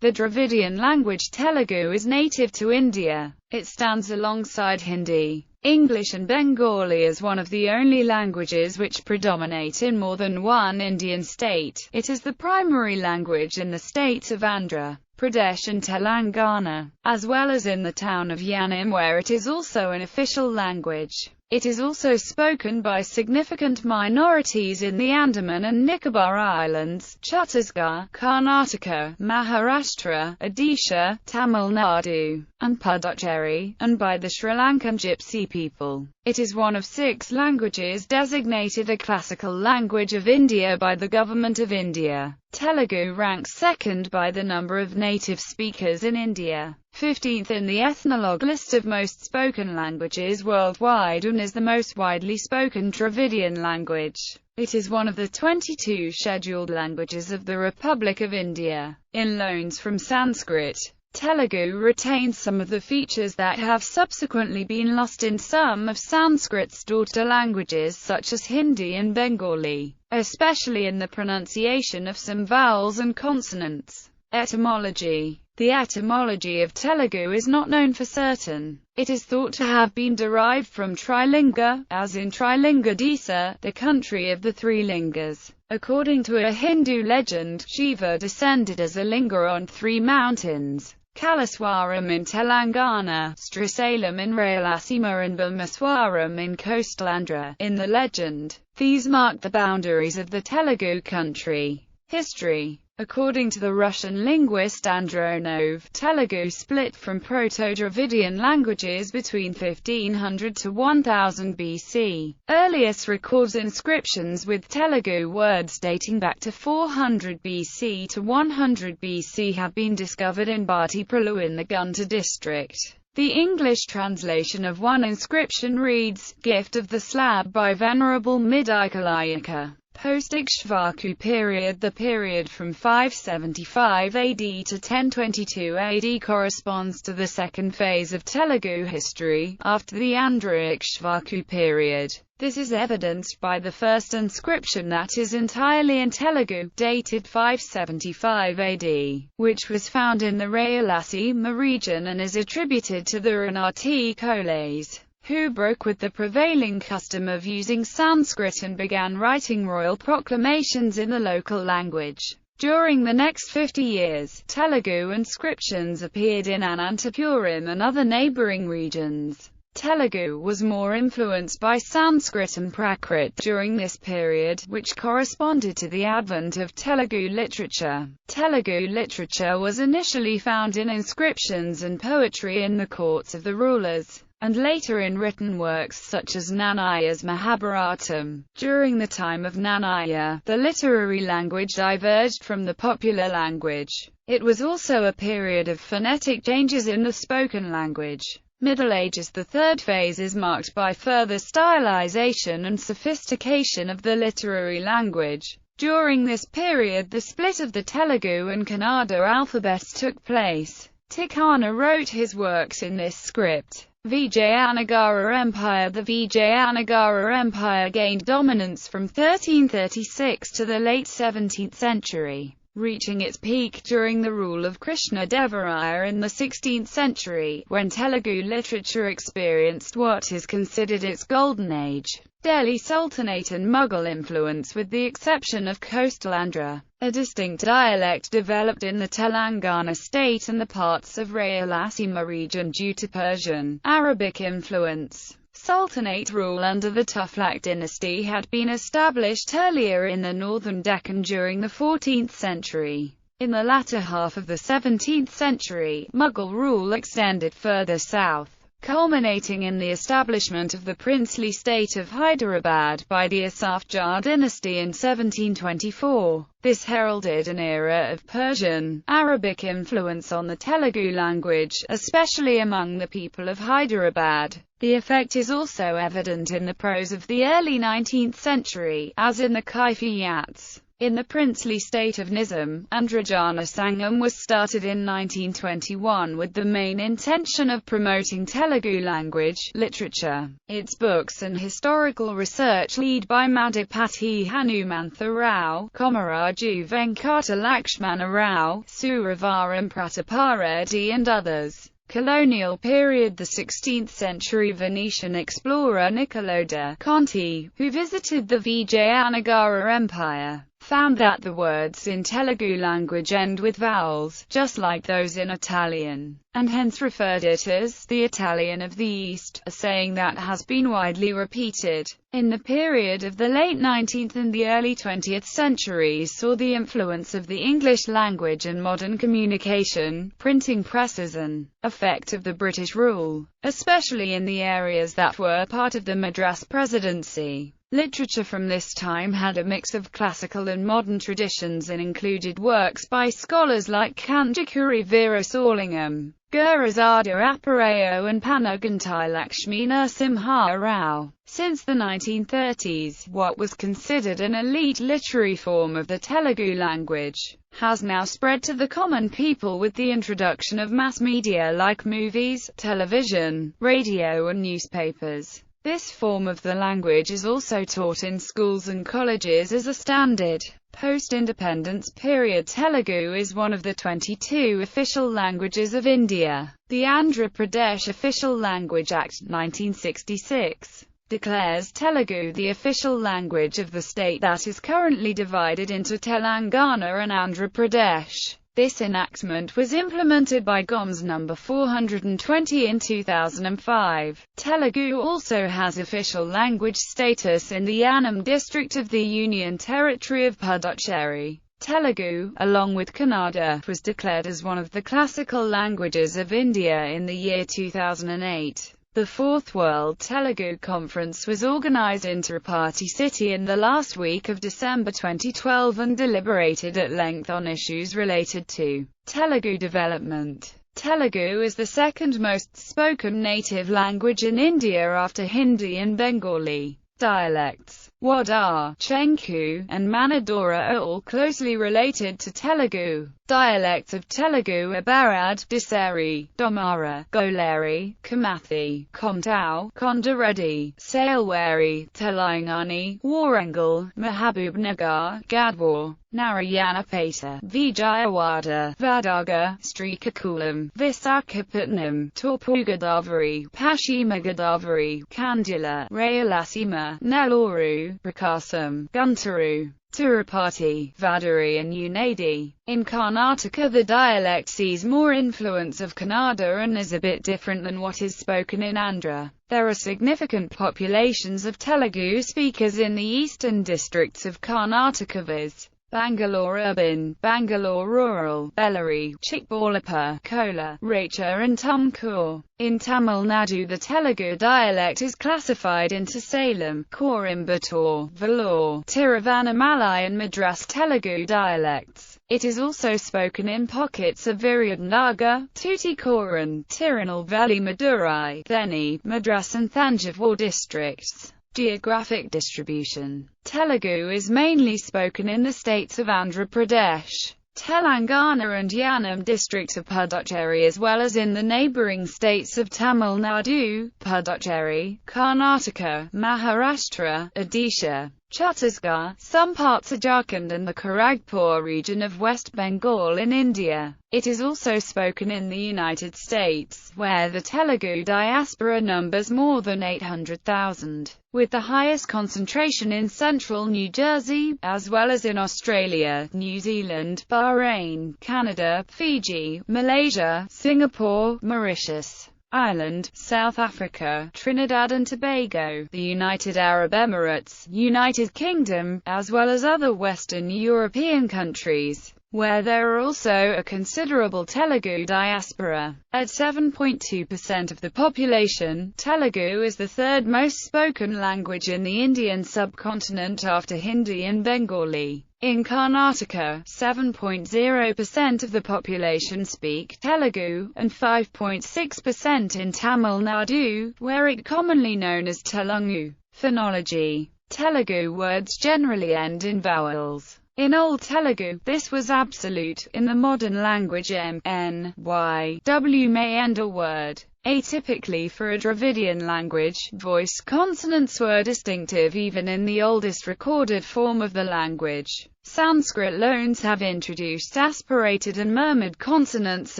The Dravidian language Telugu is native to India. It stands alongside Hindi, English and Bengali as one of the only languages which predominate in more than one Indian state. It is the primary language in the states of Andhra Pradesh and Telangana, as well as in the town of Yanam, where it is also an official language. It is also spoken by significant minorities in the Andaman and Nicobar Islands, Chhattisgarh, Karnataka, Maharashtra, Odisha, Tamil Nadu, and Puducherry, and by the Sri Lankan Gypsy people. It is one of 6 languages designated a classical language of India by the Government of India. Telugu ranks second by the number of native speakers in India, 15th in the Ethnologue list of most spoken languages worldwide, and is the most widely spoken Dravidian language. It is one of the 22 scheduled languages of the Republic of India. In loans from Sanskrit, Telugu retains some of the features that have subsequently been lost in some of Sanskrit's daughter languages such as Hindi and Bengali, especially in the pronunciation of some vowels and consonants. Etymology. The etymology of Telugu is not known for certain. It is thought to have been derived from Trilinga, as in Trilinga Desa, the country of the 3 lingas. According to a Hindu legend, Shiva descended as a linga on 3 mountains: Kalaswaram in Telangana, Srisalam in Rayalaseema, and Bhimeswaram in coastal Andhra. In the legend, these marked the boundaries of the Telugu country. History. According to the Russian linguist Andronov, Telugu split from Proto-Dravidian languages between 1500 to 1000 BC. Earliest records inscriptions with Telugu words dating back to 400 BC to 100 BC have been discovered in Bhattiprolu in the Guntur district. The English translation of one inscription reads, "Gift of the slab by Venerable Midikalayaka." Post-Ikshvaku period. The period from 575 AD to 1022 AD corresponds to the second phase of Telugu history, after the Andhra Ikshvaku period. This is evidenced by the first inscription that is entirely in Telugu, dated 575 AD, which was found in the Rayalaseema region and is attributed to the Renati Coles, who broke with the prevailing custom of using Sanskrit and began writing royal proclamations in the local language. During the next 50 years, Telugu inscriptions appeared in Anantapuram and other neighbouring regions. Telugu was more influenced by Sanskrit and Prakrit during this period, which corresponded to the advent of Telugu literature. Telugu literature was initially found in inscriptions and poetry in the courts of the rulers, and later in written works such as Nannaya's Mahabharatam. During the time of Nannaya, the literary language diverged from the popular language. It was also a period of phonetic changes in the spoken language. Middle Ages. The third phase is marked by further stylization and sophistication of the literary language. During this period, the split of the Telugu and Kannada alphabets took place. Tikkana wrote his works in this script. Vijayanagara Empire. The Vijayanagara Empire gained dominance from 1336 to the late 17th century, reaching its peak during the rule of Krishna Devaraya in the 16th century, when Telugu literature experienced what is considered its golden age. Delhi Sultanate and Mughal influence. With the exception of coastal Andhra, a distinct dialect developed in the Telangana state and the parts of Rayalaseema region due to Persian, Arabic influence. Sultanate rule under the Tughlaq dynasty had been established earlier in the northern Deccan during the 14th century. In the latter half of the 17th century, Mughal rule extended further south, culminating in the establishment of the princely state of Hyderabad by the Asaf Jah dynasty in 1724. This heralded an era of Persian, Arabic influence on the Telugu language, especially among the people of Hyderabad. The effect is also evident in the prose of the early 19th century, as in the Kaifiyats. In the princely state of Nizam, Andrajana Sangam was started in 1921 with the main intention of promoting Telugu language, literature, its books and historical research led by Madhupati Hanumantha Rao, Komaraju Venkata Lakshmana Rao, Suravaram Pratapareddy and others. Colonial period. The 16th century Venetian explorer Niccolo de' Conti, who visited the Vijayanagara Empire, found that the words in Telugu language end with vowels, just like those in Italian, and hence referred it as the Italian of the East, a saying that has been widely repeated. In the period of the late 19th and the early 20th centuries saw the influence of the English language and modern communication, printing presses and effect of the British rule, especially in the areas that were part of the Madras Presidency. Literature from this time had a mix of classical and modern traditions and included works by scholars like Kanjakuri Veerasolingam, Gurazada Appareyo and Panagantai Lakshmi Narasimha Rao. Since the 1930s, what was considered an elite literary form of the Telugu language has now spread to the common people with the introduction of mass media like movies, television, radio and newspapers. This form of the language is also taught in schools and colleges as a standard. Post-independence period. Telugu is one of the 22 official languages of India. The Andhra Pradesh Official Language Act, 1966, declares Telugu the official language of the state that is currently divided into Telangana and Andhra Pradesh. This enactment was implemented by GOMS No. 420 in 2005. Telugu also has official language status in the Yanam district of the Union Territory of Puducherry. Telugu, along with Kannada, was declared as one of the classical languages of India in the year 2008. The Fourth World Telugu Conference was organized in Tirupati city in the last week of December 2012 and deliberated at length on issues related to Telugu development. Telugu is the second most spoken native language in India after Hindi and Bengali. Dialects, Wada, Chenku, and Manadora are all closely related to Telugu. Dialects of Telugu are Barad, Dasari, Domara, Goleri, Kamathi, Komtau, Kondareddy, Salewari, Telangani, Warangal, Mahabubnagar, Gadwar, Narayanapeta, Vijayawada, Vadaga, Srikakulam, Visakhapatnam, Torpugodavari, Pashimagadavari, Kandila, Rayalasima, Nellore, Prakasam, Guntaru, Tirupati, Vadari and Unadi. In Karnataka the dialect sees more influence of Kannada and is a bit different than what is spoken in Andhra. There are significant populations of Telugu speakers in the eastern districts of Karnataka viz. Bangalore urban, Bangalore rural, Bellary, Chikbalapur, Kolar, Racha and Tumkur. In Tamil Nadu the Telugu dialect is classified into Salem, Coimbatore, Vellore, Tiruvannamalai and Madras Telugu dialects. It is also spoken in pockets of Virudunagar, Tuticorin, Tirunelveli Madurai, Theni, Madras and Thanjavur districts. Geographic distribution. Telugu is mainly spoken in the states of Andhra Pradesh, Telangana and Yanam district of Puducherry as well as in the neighbouring states of Tamil Nadu, Puducherry, Karnataka, Maharashtra, Odisha, Chhattisgarh, some parts of Jharkhand and the Kharagpur region of West Bengal in India. It is also spoken in the United States, where the Telugu diaspora numbers more than 800,000, with the highest concentration in central New Jersey, as well as in Australia, New Zealand, Bahrain, Canada, Fiji, Malaysia, Singapore, Mauritius, Ireland, South Africa, Trinidad and Tobago, the United Arab Emirates, United Kingdom, as well as other Western European countries, where there are also a considerable Telugu diaspora. At 7.2% of the population, Telugu is the third most spoken language in the Indian subcontinent after Hindi and Bengali. In Karnataka, 7.0% of the population speak Telugu, and 5.6% in Tamil Nadu, where it commonly known as Telugu. Phonology. Telugu words generally end in vowels. In Old Telugu, this was absolute. In the modern language, M, N, Y, W may end a word. Atypically for a Dravidian language, voiced consonants were distinctive even in the oldest recorded form of the language. Sanskrit loans have introduced aspirated and murmured consonants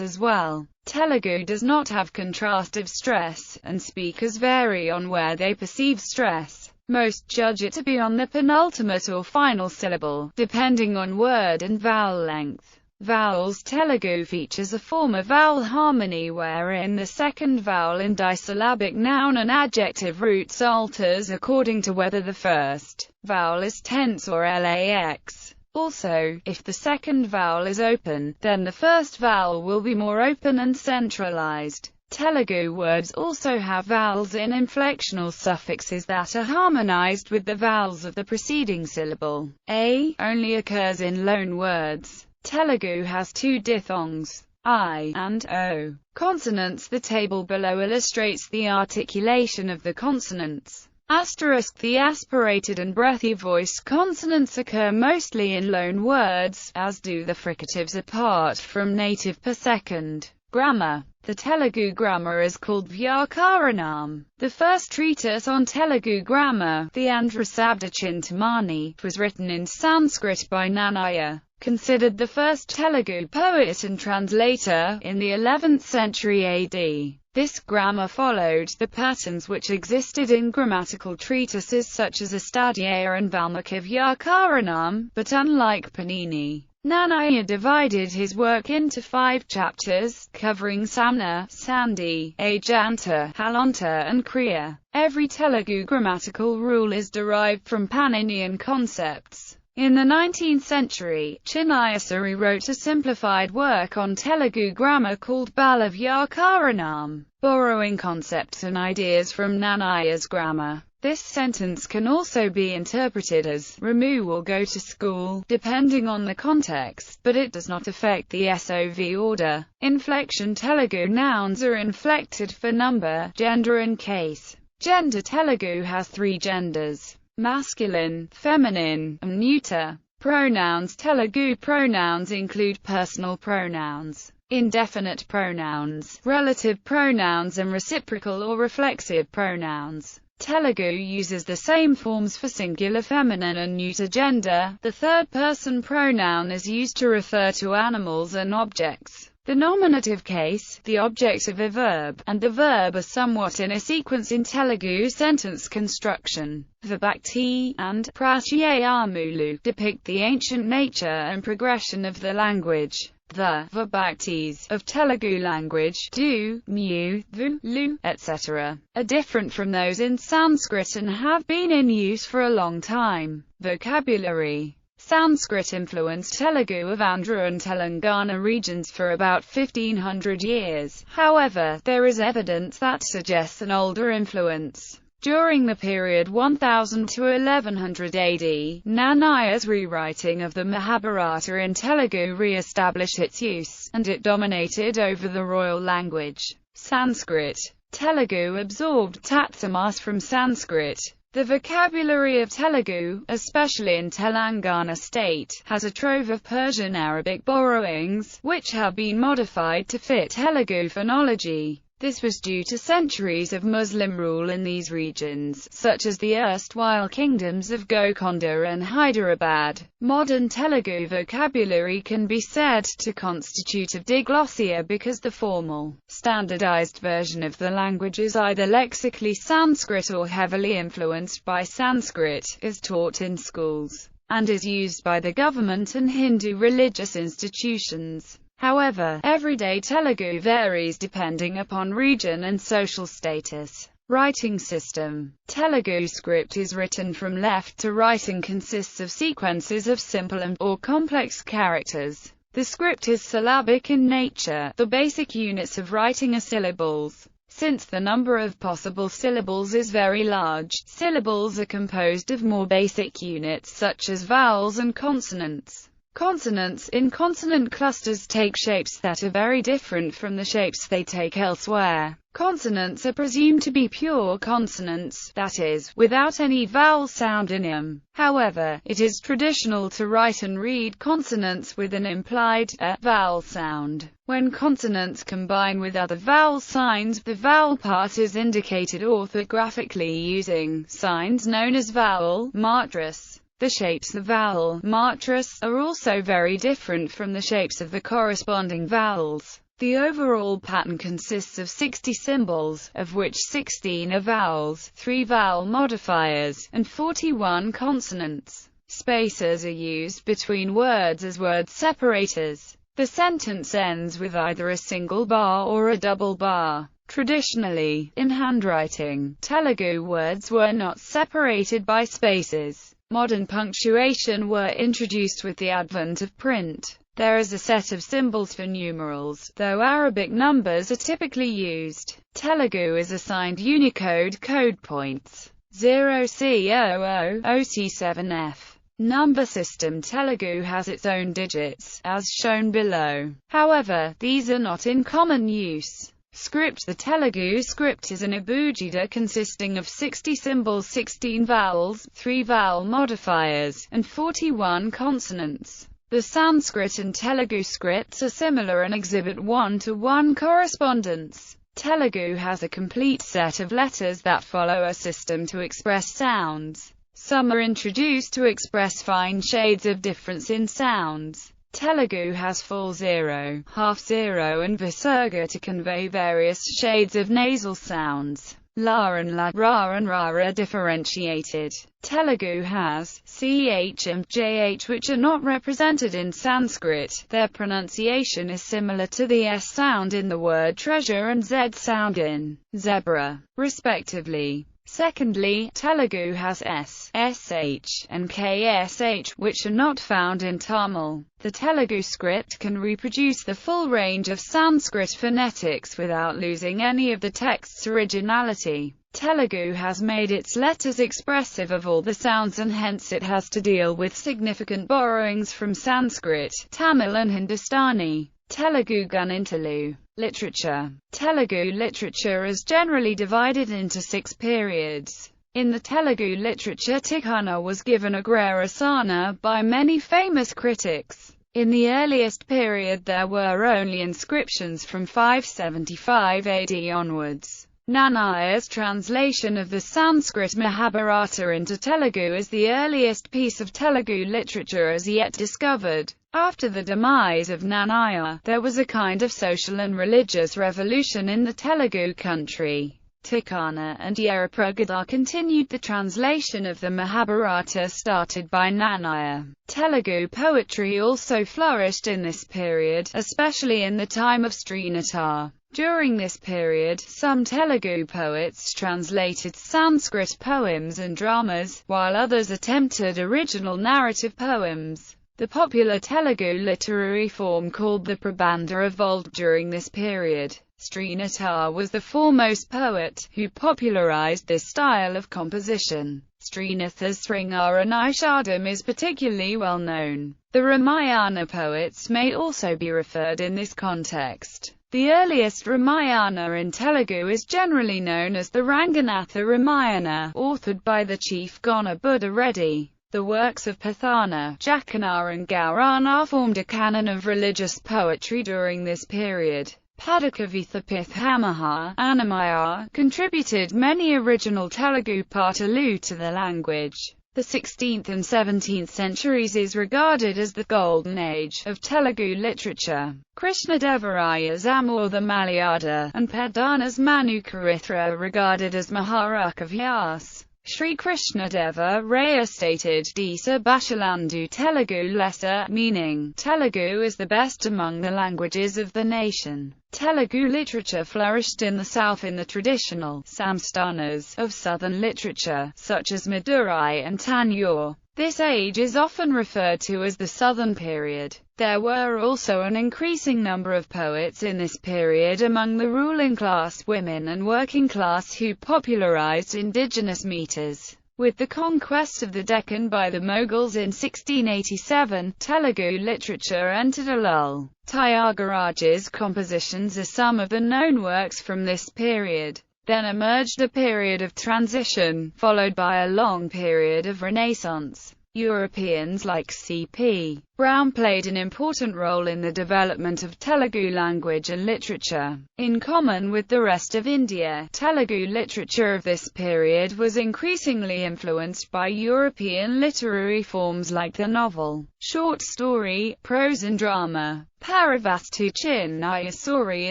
as well. Telugu does not have contrastive stress, and speakers vary on where they perceive stress. Most judge it to be on the penultimate or final syllable, depending on word and vowel length. Vowels. Telugu features a form of vowel harmony wherein the second vowel in disyllabic noun and adjective roots alters according to whether the first vowel is tense or lax. Also, if the second vowel is open, then the first vowel will be more open and centralized. Telugu words also have vowels in inflectional suffixes that are harmonized with the vowels of the preceding syllable. A only occurs in loan words. Telugu has two diphthongs, I and O consonants. The table below illustrates the articulation of the consonants. Asterisk. The aspirated and breathy voiced consonants occur mostly in loan words, as do the fricatives apart from native per second. Grammar. The Telugu grammar is called Vyakaranam. The first treatise on Telugu grammar, the Andhra Chintamani, was written in Sanskrit by Nannaya, considered the first Telugu poet and translator, in the 11th century AD. This grammar followed the patterns which existed in grammatical treatises such as Astadhyayi and Valmiki Vyakaranam, but unlike Panini, Nannaya divided his work into 5 chapters, covering Samna, Sandhi, Ajanta, Halanta and Kriya. Every Telugu grammatical rule is derived from Paninian concepts. In the 19th century, Chinnayasuri wrote a simplified work on Telugu grammar called Bala Vyakaranam, borrowing concepts and ideas from Nannaya's grammar. This sentence can also be interpreted as, Ramu will go to school, depending on the context, but it does not affect the SOV order. Inflection. Telugu nouns are inflected for number, gender and case. Gender. Telugu has 3 genders: masculine, feminine, and neuter. Pronouns. Telugu pronouns include personal pronouns, indefinite pronouns, relative pronouns and reciprocal or reflexive pronouns. Telugu uses the same forms for singular feminine and neuter gender. The third-person pronoun is used to refer to animals and objects. The nominative case, the object of a verb, and the verb are somewhat in a sequence in Telugu sentence construction. Vibhakti and pratyayamulu depict the ancient nature and progression of the language. The vibhaktis of Telugu language, do, mu, vu, lu, etc., are different from those in Sanskrit and have been in use for a long time. Vocabulary. Sanskrit influenced Telugu of Andhra and Telangana regions for about 1500 years. However, there is evidence that suggests an older influence. During the period 1000 to 1100 AD, Nannaya's rewriting of the Mahabharata in Telugu re-established its use, and it dominated over the royal language. Sanskrit. Telugu absorbed tatsamas from Sanskrit. The vocabulary of Telugu, especially in Telangana state, has a trove of Persian Arabic borrowings, which have been modified to fit Telugu phonology. This was due to centuries of Muslim rule in these regions, such as the erstwhile kingdoms of Golconda and Hyderabad. Modern Telugu vocabulary can be said to constitute a diglossia because the formal, standardized version of the language is either lexically Sanskrit or heavily influenced by Sanskrit, is taught in schools, and is used by the government and Hindu religious institutions. However, everyday Telugu varies depending upon region and social status. Writing system. Telugu script is written from left to right and consists of sequences of simple or complex characters. The script is syllabic in nature. The basic units of writing are syllables. Since the number of possible syllables is very large, syllables are composed of more basic units such as vowels and consonants. Consonants in consonant clusters take shapes that are very different from the shapes they take elsewhere. Consonants are presumed to be pure consonants, that is, without any vowel sound in them. However, it is traditional to write and read consonants with an implied vowel sound. When consonants combine with other vowel signs, the vowel part is indicated orthographically using signs known as vowel matrices. The shapes of vowel matrices are also very different from the shapes of the corresponding vowels. The overall pattern consists of 60 symbols, of which 16 are vowels, 3 vowel modifiers, and 41 consonants. Spaces are used between words as word separators. The sentence ends with either a single bar or a double bar. Traditionally, in handwriting, Telugu words were not separated by spaces. Modern punctuation were introduced with the advent of print. There is a set of symbols for numerals, though Arabic numbers are typically used. Telugu is assigned Unicode code points 0C00 OC7F. Number system Telugu has its own digits, as shown below. However, these are not in common use. Script The Telugu script is an abugida consisting of 60 symbols, 16 vowels, 3 vowel modifiers, and 41 consonants. The Sanskrit and Telugu scripts are similar and exhibit one-to-one correspondence. Telugu has a complete set of letters that follow a system to express sounds. Some are introduced to express fine shades of difference in sounds. Telugu has full zero, half zero and visarga to convey various shades of nasal sounds. La and la, ra and ra are differentiated. Telugu has ch and jh which are not represented in Sanskrit. Their pronunciation is similar to the s sound in the word treasure and z sound in zebra, respectively. Secondly, Telugu has s, sh, and ksh, which are not found in Tamil. The Telugu script can reproduce the full range of Sanskrit phonetics without losing any of the text's originality. Telugu has made its letters expressive of all the sounds and hence it has to deal with significant borrowings from Sanskrit, Tamil and Hindustani. Telugu Gunnintalu. Literature. Telugu literature is generally divided into 6 periods. In the Telugu literature, Tikana was given a Grarasana by many famous critics. In the earliest period there were only inscriptions from 575 AD onwards. Nanaya's translation of the Sanskrit Mahabharata into Telugu is the earliest piece of Telugu literature as yet discovered. After the demise of Nannaya, there was a kind of social and religious revolution in the Telugu country. Tikana and Yerupragada continued the translation of the Mahabharata started by Nannaya. Telugu poetry also flourished in this period, especially in the time of Srinathar. During this period, some Telugu poets translated Sanskrit poems and dramas, while others attempted original narrative poems. The popular Telugu literary form called the Prabandha evolved during this period. Srinathar was the foremost poet, who popularized this style of composition. Srinathar's Sringara Nishadam is particularly well known. The Ramayana poets may also be referred in this context. The earliest Ramayana in Telugu is generally known as the Ranganatha Ramayana, authored by the chief Gona Buddha Reddy. The works of Pathana, Jacana and Gaurana formed a canon of religious poetry during this period. Padakavitha Pithamaha, Annamaya, contributed many original Telugu patalu to the language. The 16th and 17th centuries is regarded as the golden age of Telugu literature. Krishnadevaraya's Amur the Malayada, and Pedana's Manu Charitra are regarded as Maharakavyas. Sri Krishnadeva Raya stated, Disa Bashalandu Telugu Lesa, meaning, Telugu is the best among the languages of the nation. Telugu literature flourished in the south in the traditional samsthanas of southern literature, such as Madurai and Tanjore. This age is often referred to as the Southern period. There were also an increasing number of poets in this period among the ruling class, women and working class who popularized indigenous meters. With the conquest of the Deccan by the Mughals in 1687, Telugu literature entered a lull. Tyagaraja's compositions are some of the known works from this period. Then emerged a period of transition, followed by a long period of Renaissance. Europeans like C.P. Brown played an important role in the development of Telugu language and literature. In common with the rest of India, Telugu literature of this period was increasingly influenced by European literary forms like the novel, short story, prose and drama. Paravastu Chinnayasuri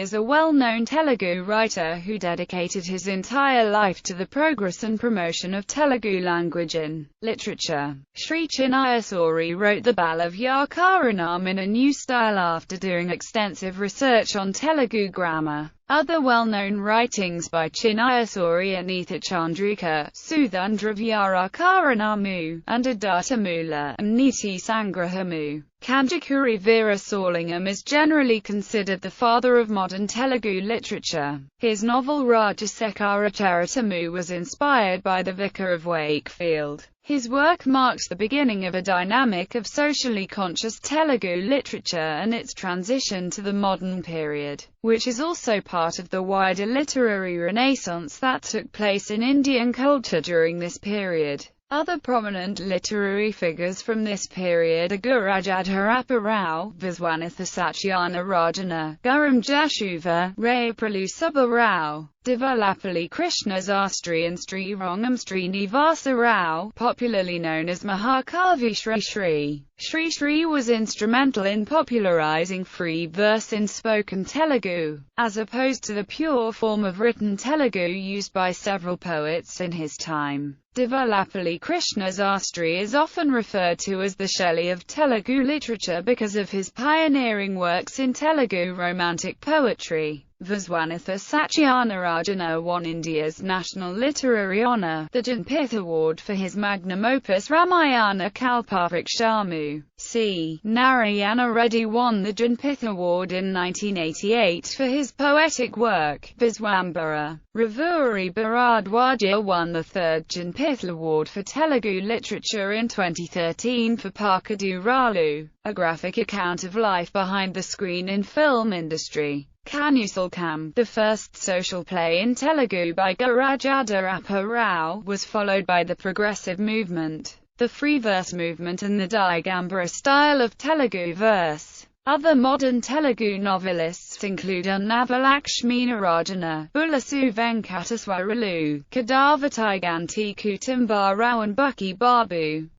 is a well-known Telugu writer who dedicated his entire life to the progress and promotion of Telugu language and literature. Sri Chinnayasuri wrote the Bal of Yakaranam in a new style after doing extensive research on Telugu grammar. Other well-known writings by Chinnayasuri are Nitha Chandrika, Sudhandravyakaranamu, and Adatamula, and Niti Sangrahamu. Kanjakuri Veera Solingam is generally considered the father of modern Telugu literature. His novel Rajasekara Charitamu was inspired by the Vicar of Wakefield. His work marks the beginning of a dynamic of socially conscious Telugu literature and its transition to the modern period, which is also part of the wider literary renaissance that took place in Indian culture during this period. Other prominent literary figures from this period are Gurajadharappa Rao, Viswanatha Satyanarayana, Guram Jashuva, Rayapralu Subba Rao, Divulapalli Krishna Sastri and Srirangam Srinivasa Rao, popularly known as Mahakavi Sri. Sri was instrumental in popularizing free verse in spoken Telugu, as opposed to the pure form of written Telugu used by several poets in his time. Divulapalli Krishna Sastri is often referred to as the Shelley of Telugu literature because of his pioneering works in Telugu romantic poetry. Viswanatha Satyanarayana won India's national literary honour, the Jnanpith Award, for his magnum opus Ramayana Kalpavrikshamu. C. Narayana Reddy won the Jnanpith Award in 1988 for his poetic work, Viswambara. Ravuri Bharadwaja won the third Jnanpith Award for Telugu literature in 2013 for Pakaduralu, a graphic account of life behind the screen in film industry. Kanusalkam, the first social play in Telugu by Gurajadharappa Rao, was followed by the progressive movement, the free verse movement and the Digambara style of Telugu verse. Other modern Telugu novelists include Unnavalakshminarajana, Bulasu Venkataswaralu, Kadavatiganti Kutumbarao and Bucky Babu.